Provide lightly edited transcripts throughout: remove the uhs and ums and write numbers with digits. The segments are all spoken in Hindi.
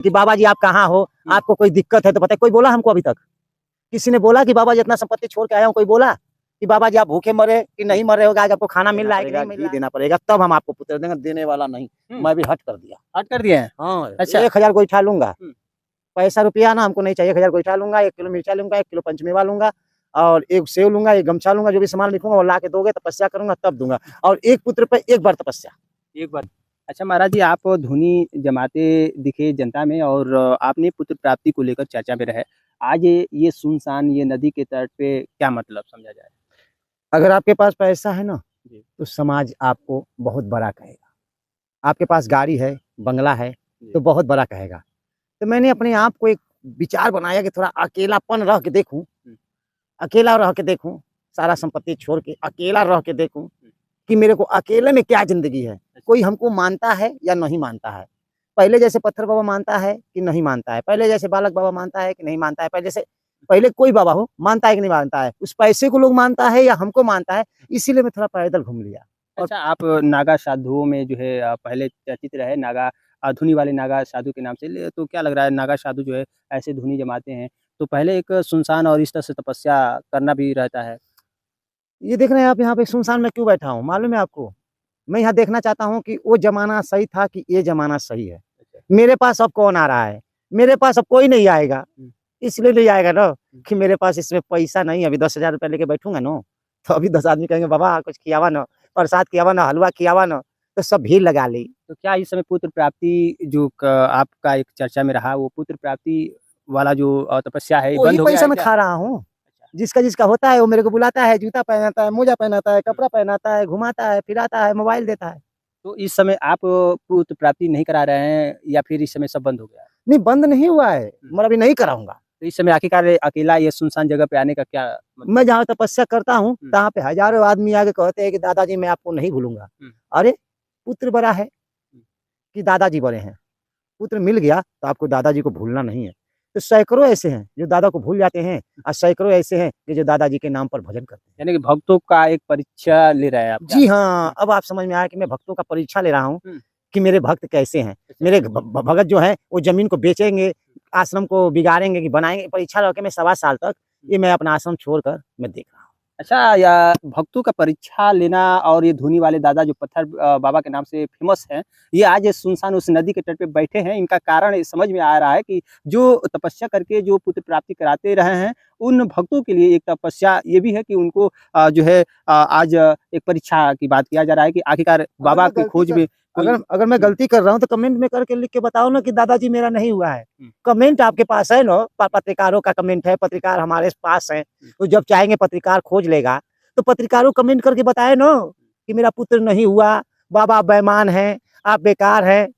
कि बाबा जी आप कहाँ हो, आपको कोई दिक्कत है तो बताइए। कोई बोला हमको अभी तक? किसी ने बोला कि बाबा जी इतना संपत्ति छोड़ के आया हूँ? कोई बोला कि बाबा जी आप भूखे मरे कि नहीं मर रहे हो, आज आपको खाना मिल रहा है कि नहीं मिल रहा है? देना पड़ेगा तब हम आपको पुत्र देंगे, देने वाला नहीं। मैं भी हट कर दिया। हट कर दिए हैं? हाँ, अच्छा। 1000 गोईठा लूंगा। पैसा रुपया ना हमको नहीं चाहिए। 1000 गोईठा लूंगा, 1 किलो मिर्चा लूंगा, 1 किलो पंचमेवा लूंगा और 1 सेव लूंगा, 1 गमछा लूंगा। जो भी सामान लिखूंगा वो ला के दोगे, तपस्या करूंगा तब दूंगा। और एक पुत्र पे एक बार तपस्या। एक बार। अच्छा महाराज जी, आप धुनी जमाते दिखे जनता में और आपने पुत्र प्राप्ति को लेकर चर्चा में रहे। आज ये सुनसान ये नदी के तट पे क्या मतलब समझा जाए? अगर आपके पास पैसा है ना जी। तो समाज आपको बहुत बड़ा कहेगा। आपके पास गाड़ी है, बंगला है तो बहुत बड़ा कहेगा। तो मैंने अपने आप को एक विचार बनाया कि थोड़ा अकेलापन रह के देखूं, अकेला रह के देखूं, सारा संपत्ति छोड़ के अकेला रह के देखूं कि मेरे को अकेले में क्या जिंदगी है। कोई हमको मानता है या नहीं मानता है। पहले जैसे पत्थर बाबा मानता है कि नहीं मानता है, पहले जैसे बालक बाबा मानता है कि नहीं मानता है, पहले कोई बाबा हो मानता है कि नहीं मानता है, उस पैसे को लोग मानता है या हमको मानता है, इसीलिए मैं थोड़ा पैदल घूम लिया। अच्छा, आप नागा साधुओं में जो है पहले चर्चित रहे, नागा धुनी वाले नागा साधु के नाम से। तो क्या लग रहा है नागा साधु जो है ऐसे धुनी जमाते हैं, तो पहले एक सुनसान और इस तरह से तपस्या करना भी रहता है। ये देख रहे हैं आप यहाँ पे सुनसान में क्यों बैठा हूँ मालूम है आपको? मैं यहाँ देखना चाहता हूँ कि वो जमाना सही था कि ये जमाना सही है। मेरे पास अब कौन आ रहा है? मेरे पास अब कोई नहीं आएगा। इसलिए नहीं आएगा ना कि मेरे पास इसमें पैसा नहीं। अभी 10,000 रुपया लेके बैठूंगा ना तो अभी 10 आदमी कहेंगे बाबा कुछ खियावा ना, प्रसाद खियावा ना, हलवा खियावा ना, तो सब भीड़ लगा ली। तो क्या इस समय पुत्र प्राप्ति जो आपका एक चर्चा में रहा, वो पुत्र प्राप्ति वाला जो तपस्या है वही बंद हो गया पैसा है मैं क्या? खा रहा हूँ। जिसका जिसका होता है वो मेरे को बुलाता है, जूता पहनाता है, मोजा पहनाता है, कपड़ा पहनाता है, घुमाता है, फिराता है, मोबाइल देता है। तो इस समय आप पुत्र प्राप्ति नहीं करा रहे हैं या फिर इस समय सब बंद हो गया है? नहीं, बंद नहीं हुआ है, मैं अभी नहीं कराऊंगा। तो इस समय आखिरकार अकेला ये सुनसान जगह पे आने का क्या मतलब? मैं जहाँ तपस्या करता हूँ तहाँ पे हजारों आदमी आके कहते हैं कि दादाजी मैं आपको नहीं भूलूंगा। अरे पुत्र बड़ा है कि दादाजी बड़े हैं? पुत्र मिल गया तो आपको दादाजी को भूलना नहीं है। तो सैकड़ों ऐसे हैं जो दादा को भूल जाते हैं और सैकड़ों ऐसे हैं कि जो दादाजी के नाम पर भजन करते हैं। यानी कि भक्तों का एक परीक्षा ले रहे हैं आप? जी हाँ, अब आप समझ में आया कि मैं भक्तों का परीक्षा ले रहा हूँ कि मेरे भक्त कैसे हैं। मेरे भगत जो है वो जमीन को बेचेंगे, आश्रम को बिगाड़ेंगे कि बनाएंगे। परीक्षा रह के मैं 1.25 साल तक ये मैं अपना आश्रम छोड़कर मैं देख रहा हूँ। अच्छा, या भक्तों का परीक्षा लेना और ये धुनी वाले दादा जो पत्थर बाबा के नाम से फेमस हैं, ये आज सुनसान उस नदी के तट पे बैठे हैं। इनका कारण समझ में आ रहा है कि जो तपस्या करके जो पुत्र प्राप्ति कराते रहे हैं, उन भक्तों के लिए एक तपस्या ये भी है कि उनको जो है आज एक परीक्षा की बात किया जा रहा है कि आखिरकार बाबा की खोज में अगर मैं गलती कर रहा हूँ तो कमेंट में करके लिख के बताओ ना कि दादाजी मेरा नहीं हुआ है। कमेंट आपके पास है ना, पत्रकारों का कमेंट है, पत्रकार हमारे पास है। तो जब चाहेंगे पत्रकार खोज लेगा तो पत्रकारों कमेंट करके बताए ना कि मेरा पुत्र नहीं हुआ, बाबा बेईमान है, आप बेकार है।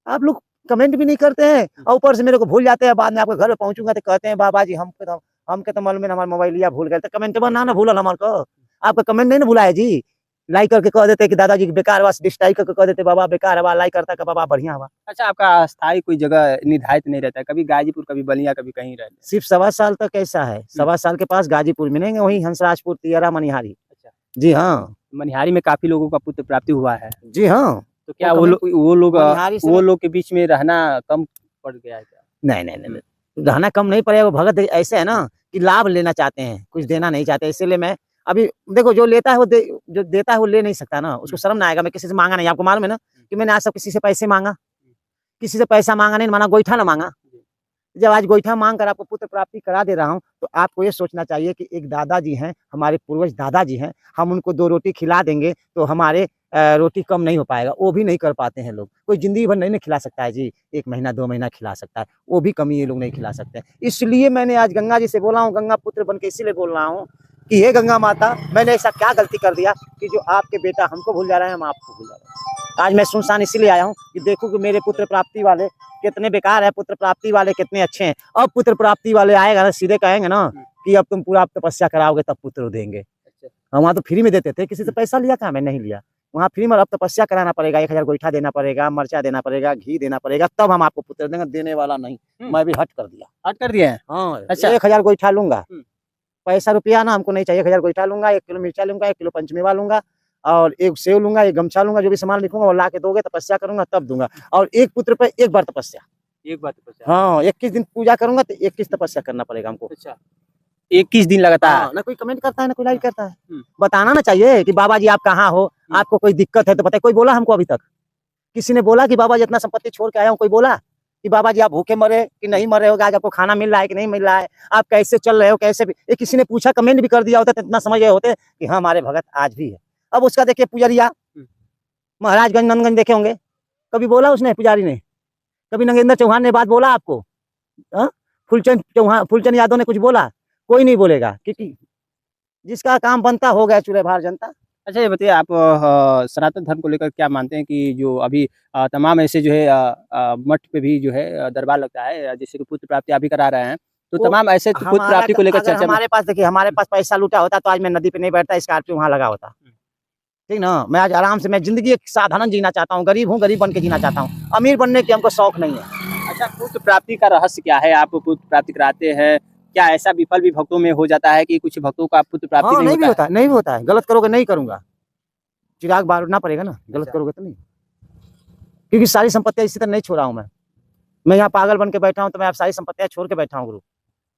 आप लोग कमेंट भी नहीं करते हैं और ऊपर से मेरे को भूल जाते हैं। बाद में आपके घर में पहुंचूंगा तो कहते हैं बाबा जी हमके तो मालूम है हमारा मोबाइलिया भूल गए। तो कमेंट ना भूलल हमारे को। आपका कमेंट नहीं ना भुलाए जी। लाइक करके कह देते कि दादाजी बेकार हुआ, डिसलाइक करके कह देते बाबा बेकार हुआ, लाइक करता का बाबा बढ़िया हुआ। अच्छा, आपका स्थायी कोई जगह निर्धारित नहीं रहता है? कभी गाजीपुर, कभी बलिया, कभी कहीं रहते? सिर्फ 1.25 साल तक ऐसा है। 1.25 साल के पास गाजीपुर मिलेंगे, वहीं हंसराजपुर, तियरा, मनिहारी। अच्छा। जी हाँ, मनिहारी में काफी लोगों का पुत्र प्राप्ति हुआ है। जी हाँ। तो क्या वो लोग के बीच में रहना कम पड़ गया है क्या? नहीं, रहना कम नहीं पड़ेगा। भगत ऐसे है ना कि लाभ लेना चाहते हैं, कुछ देना नहीं चाहते। इसीलिए मैं अभी देखो जो लेता है जो देता है वो ले नहीं सकता ना, उसको शर्म ना आएगा। मैं किसी से मांगा नहीं, आपको मालूम है ना कि मैंने आज तक किसी से पैसे मांगा, किसी से पैसा मांगा नहीं, माना गोईठा ना मांगा। जब आज गोईठा मांग कर आपको पुत्र प्राप्ति करा दे रहा हूँ तो आपको ये सोचना चाहिए कि एक दादाजी हैं, हमारे पूर्वज दादाजी हैं, हम उनको 2 रोटी खिला देंगे तो हमारे रोटी कम नहीं हो पाएगा। वो भी नहीं कर पाते हैं लोग। कोई जिंदगी भर नहीं खिला सकता है जी, 1 महीना 2 महीना खिला सकता है, वो भी कमी ये लोग नहीं खिला सकते। इसलिए मैंने आज गंगा जी से बोला हूँ, गंगा पुत्र बन के इसीलिए बोल रहा हूँ कि हे गंगा माता, मैंने ऐसा क्या गलती कर दिया कि जो आपके बेटा हमको भूल जा रहे हैं, हम आपको भूल जा रहे हैं। आज मैं सुनसान इसीलिए आया हूँ कि देखो कि मेरे पुत्र प्राप्ति वाले कितने बेकार है, पुत्र प्राप्ति वाले कितने अच्छे हैं। अब पुत्र प्राप्ति वाले आएगा ना, सीधे कहेंगे ना कि अब तुम पूरा तपस्या कराओगे तब पुत्र देंगे। हम वहाँ तो फ्री में देते थे, किसी से पैसा लिया था? मैं नहीं लिया। वहाँ फ्री में अब तपस्या कराना पड़ेगा, 1000 गोईठा देना पड़ेगा, मर्चा देना पड़ेगा, घी देना पड़ेगा, तब हम आपको पुत्र देंगे। देने वाला नहीं। मैं भी हट कर दिया। हट कर दिए हैं? हाँ, अच्छा। 1000 गोईठा लूंगा। पैसा रुपया ना हमको नहीं चाहिए। 1000 गोईठा लूंगा, 1 किलो मिर्चा लूंगा, 1 किलो पंचमेवा लूंगा और 1 सेव लूंगा, 1 गमछा लूंगा। जो भी सामान लिखूंगा वो ला के दोगे, तपस्या करूंगा तब दूंगा। और एक पुत्र पे एक बार तपस्या। एक बार तपस्या। हाँ 21 दिन पूजा करूंगा तो 21 तपस्या करना पड़ेगा हमको। अच्छा 21 दिन लगातार। हाँ, ना कोई कमेंट करता है ना कोई लाइक करता है। हम्म। बताना ना चाहिए कि बाबा जी आप कहाँ हो, आपको कोई दिक्कत है तो बताइए। कोई बोला हमको अभी तक? किसी ने बोला कि बाबा जी इतना संपत्ति छोड़ के आया हूँ? कोई बोला कि बाबा जी आप भूखे मरे कि नहीं मरे हो, आज आपको खाना मिल रहा है कि नहीं मिल रहा है, आप कैसे चल रहे हो, कैसे भी ये किसी ने पूछा, कमेंट भी कर दिया होता तो इतना समझ गए होते कि हाँ हमारे भगत आज भी है। अब उसका देखिए पुजरिया महाराजगंज नंदगंज देखे होंगे, कभी बोला उसने पुजारी ने? कभी नगेंद्र चौहान ने बात बोला आपको? फूलचंद यादव ने कुछ बोला? कोई नहीं बोलेगा, क्योंकि जिसका काम बनता हो गया चूल्हे भार जनता। अच्छा ये बताइए आप सनातन धर्म को लेकर क्या मानते हैं कि जो अभी तमाम ऐसे जो है मठ पे भी जो है दरबार लगता है जैसे कि पुत्र प्राप्ति आप भी करा रहे हैं, तो तमाम ऐसे तो पुत्र प्राप्ति को लेकर चर्चा में हमारे पास देखिए, हमारे पास पैसा लूटा होता तो आज मैं नदी पे नहीं बैठता, स्कॉर्पियो वहाँ लगा होता। ठीक ना, मैं आज आराम से, मैं जिंदगी एक साधारण जीना चाहता हूँ, गरीब हूँ, गरीब बन के जीना चाहता हूँ, अमीर बनने की हमको शौक नहीं है। अच्छा पुत्र प्राप्ति का रहस्य क्या है? आप पुत्र प्राप्ति कराते हैं, क्या ऐसा विफल भी भक्तों में हो जाता है कि कुछ भक्तों का पुत्र प्राप्ति हाँ, नहीं भी होता है, नहीं भी होता है। गलत करोगे नहीं करूंगा, चिराग बारना पड़ेगा ना, गलत करोगे तो नहीं। क्योंकि सारी संपत्तियां इसी तरह नहीं छोड़ा हूँ मैं यहाँ पागल बन के बैठा हूँ तो मैं आप सारी संपत्तियां छोड़ के बैठा हूँ गुरु।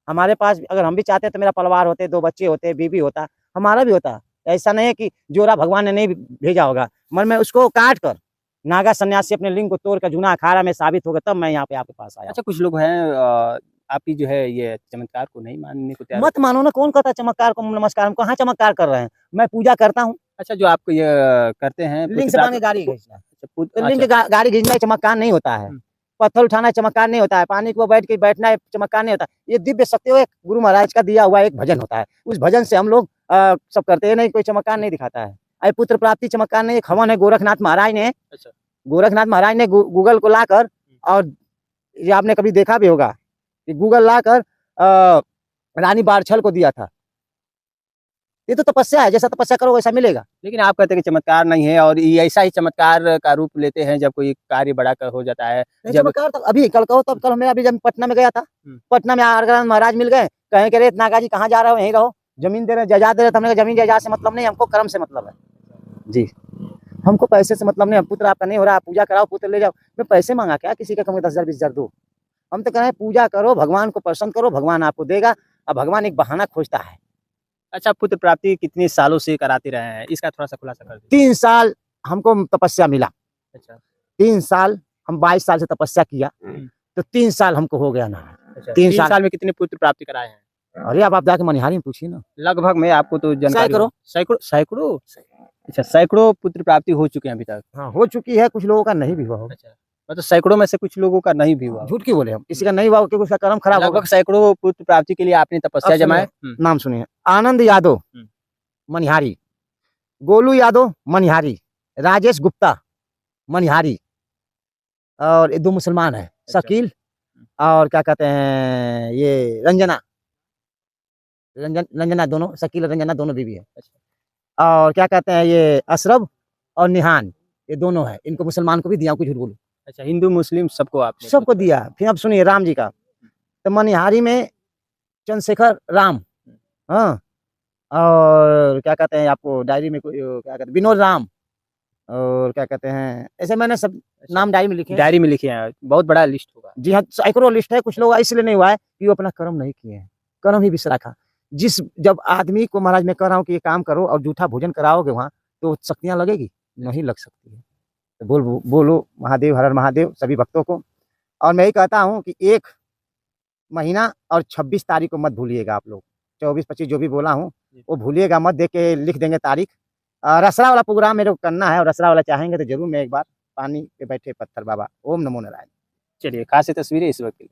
हमारे पास अगर हम भी चाहते हैं तो मेरा परिवार होते, 2 बच्चे होते, बीवी होता, हमारा भी होता। ऐसा नहीं है कि जोरा भगवान ने नहीं भेजा होगा, मगर मैं उसको काट कर नागा सन्यासी अपने लिंग को तोड़ कर जूना अखाड़ा में साबित हो गया, तब मैं यहाँ पे आपके पास आया। अच्छा कुछ लोग हैं आपकी जो है ये चमत्कार को नहीं मानने को तैयार। मत मानो ना, कौन कहता चमत्कार को नमस्कार? हम कहाँ चमत्कार कर रहे हैं, मैं पूजा करता हूँ। अच्छा जो आप ये करते हैं लिंग से बांध के गाड़ी खींचना, अच्छा, लिंग के गाड़ी खींचना चमत्कार नहीं होता है, पत्थर उठाना चमत्कार नहीं होता है, पानी को बैठ के बैठना चमत्कार नहीं होता। ये दिव्य सत्य एक गुरु महाराज का दिया हुआ एक भजन होता है, उस भजन से हम लोग सब करते हैं, नहीं कोई चमत्कार नहीं दिखाता है। अरे पुत्र प्राप्ति चमत्कार नहीं, हवन है गोरखनाथ महाराज ने। अच्छा गोरखनाथ महाराज ने गूगल को लाकर, और ये आपने कभी देखा भी होगा कि गूगल लाकर रानी बारछल को दिया था। ये तो तपस्या है, जैसा तपस्या करो वैसा मिलेगा। लेकिन आप कहते हैं कि चमत्कार नहीं है, और ये ऐसा ही चमत्कार का रूप लेते हैं जब कोई कार्य बड़ा हो जाता है। जब चमत्कार तो अभी कल कहो, तब कल मैं अभी जब पटना में गया था, पटना में आगरा महाराज मिल गए, कहे कि रे नागा जी कहाँ जा रहे हो, यहीं रहो, जमीन दे रहे, जायदाद दे रहे। हमने कहा जमीन जायदाद से मतलब नहीं, हमको कर्म से मतलब है जी, हमको पैसे से मतलब नहीं। पुत्र आपका नहीं हो रहा, पूजा कराओ, पुत्र ले जाओ। मैं पैसे मांगा क्या किसी का? कहूँगा 10,000 20,000 दो। हम तो कह रहे हैं पूजा करो, भगवान को प्रसन्न करो, भगवान आपको देगा। अब भगवान एक बहाना खोजता है। अच्छा पुत्र प्राप्ति कितने सालों से कराते रहे हैं, इसका थोड़ा सा खुलासा कर दीजिए। 3 साल हमको तपस्या मिला। अच्छा 3 साल, हम 22 साल से तपस्या किया, तो 3 साल हमको हो गया ना। अच्छा 3 साल में कितने पुत्र प्राप्ति कराए हैं? अरे आप जाके मनिहारी में पूछिए ना। लगभग में आपको तो जानकारी सैकड़ों। सैकड़ों। अच्छा सैकड़ों पुत्र प्राप्ति हो चुके हैं अभी तक? हाँ हो चुकी है, कुछ लोगों का नहीं भी हुआ होगा। अच्छा मतलब सैकड़ों में से कुछ लोगों का नहीं भी हुआ। झूठ क्यों बोले हम, किसी का नहीं हुआ क्योंकि उसका कर्म खराब होगा। लगभग सैकड़ों पुत्र प्राप्ति के लिए आपने तपस्या जमाए। नाम सुनिए, आनंद यादव मनिहारी, गोलू यादव मनिहारी, राजेश गुप्ता मनिहारी, और 2 मुसलमान है, शकील और क्या कहते हैं ये रंजना दोनों, शकील और रंजना दोनों बीवी है। और क्या कहते हैं ये अशरफ और निहान, ये दोनों है। इनको मुसलमान को भी दिया, कुछ झूठ बोलूं। अच्छा हिंदू मुस्लिम सबको आपने? सबको दिया। फिर अब सुनिए राम जी का, तो मनिहारी में चंद्रशेखर राम, हाँ, और क्या कहते हैं आपको डायरी में क्या कहते हैं विनोद राम, और क्या कहते हैं ऐसे मैंने सब नाम डायरी में लिखे हैं। डायरी में लिखे हैं, बहुत बड़ा लिस्ट होगा। जी हाँ, सैकड़ों लिस्ट है। कुछ लोग इसलिए नहीं हुआ है कि वो अपना कर्म नहीं किए हैं, कर्म ही विष रखा। जब आदमी को महाराज मैं कह रहा हूँ कि ये काम करो और जूठा भोजन कराओगे वहाँ, तो शक्तियाँ लगेगी? नहीं लग सकती है। तो बोलो महादेव, हर हर महादेव सभी भक्तों को। और मैं ही कहता हूँ कि 1 महीना और 26 तारीख को मत भूलिएगा आप लोग। 24-25 जो भी बोला हूँ वो भूलिएगा मत, देख के लिख देंगे तारीख। रसरा वाला प्रोग्राम मेरे को करना है, और रसरा वाला चाहेंगे तो जरूर मैं एक बार पानी पे बैठे पत्थर बाबा, ओम नमो नारायण। चलिए खास तस्वीरें इस वक्त।